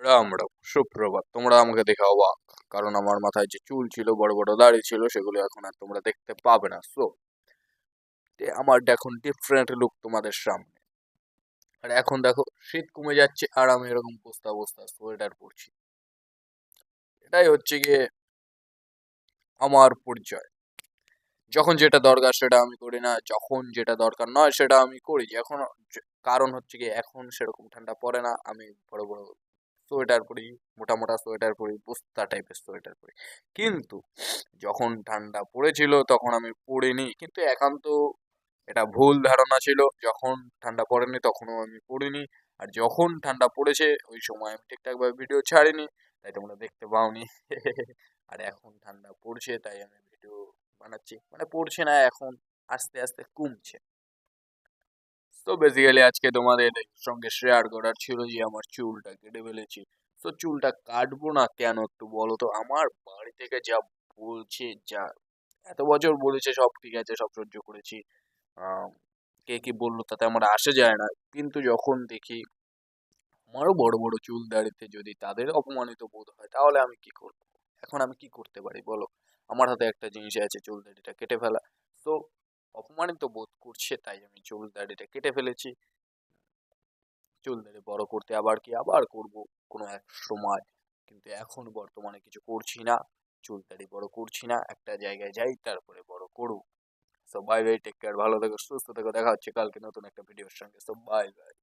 রাম রাম, সুপ্রভাত। তোমরা আমাকে দেখে অবাক, কারণ আমার মাথায় যে চুল ছিল, বড় বড় দাড়ি ছিল, সেগুলো এখন আর তোমরা দেখতে পাবে না। আমার এখন ডিফারেন্ট লুক তোমাদের সামনে। আর এখন দেখো, শীত কমে যাচ্ছে আর আমি এরকম বস্তা বস্তা সোয়েটার পরছি। এটাই হচ্ছে গিয়ে আমার পরিচয়। যখন যেটা দরকার সেটা আমি করি না, যখন যেটা দরকার নয় সেটা আমি করি। এখন কারণ হচ্ছে গিয়ে এখন সেরকম ঠান্ডা পড়ে না, আমি বড় বড় সোয়েটার পরি, মোটা মোটা সোয়েটার পরি, বস্তা টাইপের সোয়েটার পরি। কিন্তু যখন ঠান্ডা পড়েছিল তখন আমি পড়িনি, কিন্তু একান্ত এটা ভুল ধারণা ছিল। যখন ঠান্ডা পড়েনি তখনও আমি পড়িনি, আর যখন ঠান্ডা পড়েছে ওই সময় আমি ঠিকঠাক ভাবে ভিডিও ছাড়িনি, তাই তোমরা দেখতে পাওনি। আর এখন ঠান্ডা পড়ছে তাই আমি ভিডিও বানাচ্ছি, মানে পড়ছে না এখন, আস্তে আস্তে কমছে। তো বেসিক্যালি আজকে তোমাদের সঙ্গে শেয়ার করার ছিল যে আমার চুলটা কেটে ফেলেছি। তো চুলটা কাটবো না কেন একটু বলো তো। আমার বাড়ি থেকে যা বলছে, যা এত বছর বলেছে সব ঠিক আছে, সব সহ্য করেছি। আহ, কে কি বললো তাতে আমার আসে যায় না, কিন্তু যখন দেখি আমারও বড় বড় চুল দাড়িতে যদি তাদের অপমানিত বোধ হয় তাহলে আমি কি করবো? এখন আমি কি করতে পারি বলো? আমার হাতে একটা জিনিস আছে, চুল দাড়িটা কেটে ফেলা। তো অপমানিত বোধ করছে তাই আমি চুল দাড়িটা কেটে ফেলেছি। চুল দাড়ি বড় করতে আবার কি আবার করব কোনো এক সময়, কিন্তু এখন বর্তমানে কিছু করছি না। চুল দাড়ি বড় করছি না, একটা জায়গায় যাই তারপরে বড় করব। So bye bye, take care, ভালো থেকো, সুস্থ থেকো, দেখা হচ্ছে কালকে নতুন একটা ভিডিওর সঙ্গে। So bye by.